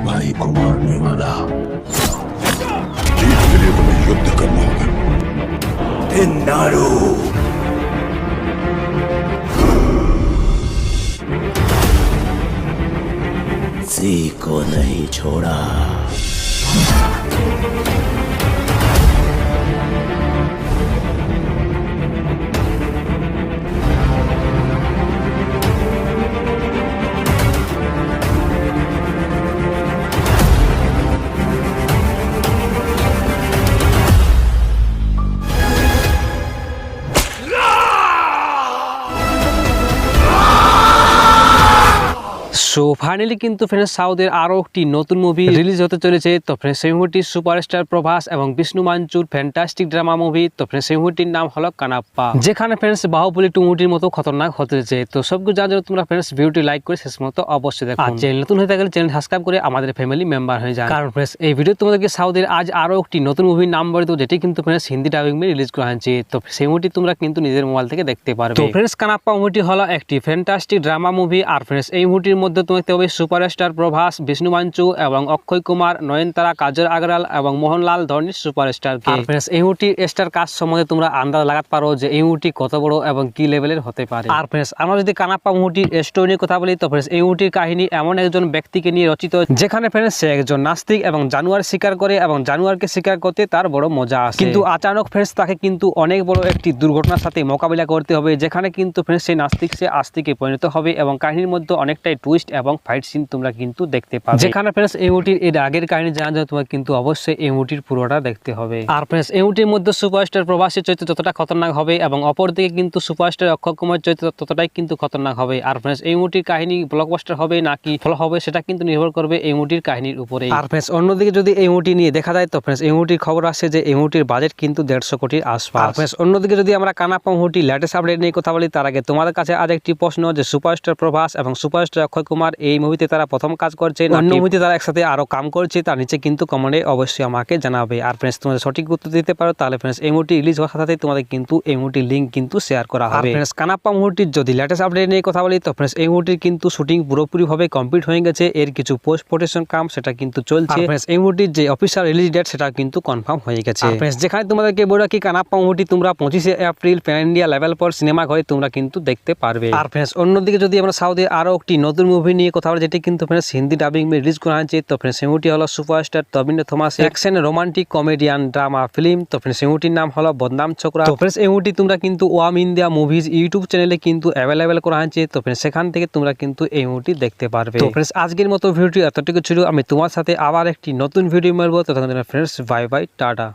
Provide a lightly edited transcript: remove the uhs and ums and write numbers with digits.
भाई को मारने वाला। जीत के लिए तुम्हें युद्ध करना होगा। नारू सी को नहीं छोड़ा। সো ফাইনালি কিন্তু ফ্রেন্ডস সাউথের আরও একটি নতুন মুভি রিলিজ হতে চলেছে। তো ফ্রেন্ডস সেই মুভিটি সুপারস্টার প্রভাস এবং বিষ্ণু মাঞ্চুর ফ্যান্টাস্টিক ড্রামা মুভি। তো ফ্রেন্ডস সেই মুভিটির নাম হলো কানাপ্পা, যেখানে ফ্রেন্ডস বাহুবলী 2 মুভিটির মতো খতরনাক হতে চলেছে। তো সবকিছু জানার জন্য তোমরা ফ্রেন্ডস ভিডিওটি লাইক করে শেষ মতো অবশ্যই দেখো। আর চ্যানেল নতুন হয়ে থাকলে চ্যানেল সাবস্ক্রাইব করে আমাদের ফ্যামিলি মেম্বার হয়ে যান। কারণ ফ্রেন্ডস এই ভিডিও তোমাদেরকে সাউথের আজ আরও একটি নতুন মুভির নাম বলে দেবো, যেটি কিন্তু ফ্রেন্ডস হিন্দি ডাবিং মে রিলিজ করা হয়েছে। তো সেই মুভিটি তোমরা কিন্তু নিজের মোবাইল থেকে দেখতে পারবে। তো ফ্রেন্ডস কানাপ্পা মুভিটি হলো একটি ফ্যান্টাস্টিক ড্রামা মুভি। আর ফ্রেন্ডস এই মুভিটির মধ্যে তুমি দেখতে পাবে সুপারস্টার প্রভাস, বিষ্ণু মাঞ্চু এবং অক্ষয় কুমার, নয়নতারা, কাজল আগরওয়াল এবং মোহনলাল ধোনির সুপারস্টার কে। ফ্রেন্ডস এই মুভিটির স্টার কাস্ট সম্বন্ধে তোমরা আন্দাজ লাগাতে পারো যে এই মুভিটি কত বড় এবং কি লেভেলের হতে পারে। আর ফ্রেন্ডস আমরা যদি কানাপ্পা মুভিটির স্টোরি নিয়ে কথা বলি, তো ফ্রেন্ডস এই মুভিটির কাহিনী এমন একজন ব্যক্তিকে নিয়ে রচিত, যেখানে ফ্রেন্ডস সে একজন নাস্তিক এবং জানোয়ার শিকার করে এবং জানোয়ারকে শিকার করতে তার বড় মজা আসে। কিন্তু আচানক ফ্রেন্ডস তাকে কিন্তু অনেক বড় একটি দুর্ঘটনার সাথে মোকাবিলা করতে হবে, যেখানে কিন্তু ফ্রেন্ডস সেই নাস্তিক সে আস্তিকে পরিণত হবে এবং কাহিনীর মধ্যে অনেকটাই টুইস্ট এবং ফাইট সিন তোমরা কিন্তু দেখতে পাবে। যেখানে ফ্রেন্ডস এই মুভিটির এর আগের কাহিনী জানার জন্য তোমার কিন্তু অবশ্যই এই মুভিটির পুরোটা দেখতে হবে। আর ফ্রেন্ডস এই মুভিটির মধ্যে সুপারস্টার প্রভাসের চরিত্র যতটা খতরনাক হবে এবং অপরদিকে কিন্তু সুপারস্টার অক্ষয় কুমার চরিত্র ততটাই কিন্তু খতরনাক হবে। আর ফ্রেন্ডস এই মুভিটির কাহিনী ব্লকবাস্টার হবে নাকি ফল হবে সেটা কিন্তু নির্ভর করবে এই মুভিটির কাহিনীর উপরে। আর ফ্রেন্ডস অন্যদিকে যদি এই মুভিটি নিয়ে দেখা যায়, তো ফ্রেন্ডস এই মুভিটির খবর আসছে যে এই মুভিটির বাজেট কিন্তু 150 কোটির আশপাশ। আর ফ্রেন্ডস অন্যদিকে যদি আমরা কানাপ্পা মুভিটির লেটেস্ট আপডেট নিয়ে কথা বলি, তার আগে তোমাদের কাছে আজ একটি প্রশ্ন যে সুপারস্টার প্রভাস এবং সুপারস্টার অক্ষয় কুমার এই মুভিতে তারা প্রথম কাজ করছে, অন্য মুভিতে তারা একসাথে আরো কাম করছে, তার নিচে কিন্তু কমেন্টে অবশ্যই আমাকে জানাবে। আর ফ্রেন্ডস তোমাদের সঠিক উত্তর দিতে পারো তাহলে ফ্রেন্ডস এই মুভিটি রিলিজ হওয়ার সাথে তোমাদের কিন্তু এই মুভিটির লিঙ্ক কিন্তু শেয়ার করা হবে। ফ্রেন্ডস কানাপ্পা মুভিটির যদি লেটেস্ট আপডেট নিয়ে কথা বলি, তো ফ্রেন্ডস এই মুভিটির কিন্তু শুটিং পুরোপুরি ভাবে কমপ্লিট হয়ে গেছে, এর কিছু পোস্ট প্রোডাকশন কাম সেটা কিন্তু চলছে। ফ্রেন্ডস এই মুভিটির যে অফিশিয়াল রিলিজ ডেট সেটা কিন্তু কনফার্ম হয়ে গেছে। ফ্রেন্ডস যেখানে তোমাদেরকে বলে রাখি কানাপ্পা মুভিটি তোমরা 25 এপ্রিল প্যান ইন্ডিয়া লেভেল পর সিনেমা ঘরে তোমরা কিন্তু দেখতে পারবে। আর ফ্রেন্ডস অন্যদিকে যদি আমরা সাউথের আরো একটি নতুন মুভি নিয়ে কথা বলি, যেটি কিন্তু ফ্রেন্ডস হিন্দি ডাবিং মে রিলিজ করা হয়েছে। তো ফ্রেন্ডস এই মুভিটি হলো সুপারস্টার তবিন্দ্র Thomas action romantic comedian drama film. তো ফ্রেন্ডস এই মুভিটির নাম হলো বদনাম ছোকরা। তো ফ্রেন্ডস এই মুভিটি তোমরা কিন্তু ওয়াম ইন্ডিয়া মুভিজ ইউটিউব চ্যানেলে কিন্তু অ্যাভেলেবেল করা হয়েছে। তো ফ্রেন্ডস সেখান থেকে তোমরা কিন্তু এই মুভিটি দেখতে পারবে। তো ফ্রেন্ডস আজকের মতো ভিডিওটি এতটুকু ছিল। আমি তোমার সাথে আবার একটি নতুন ভিডিও মেলবো। ততক্ষণ ফ্রেন্ডস বাই বাই, টাটা।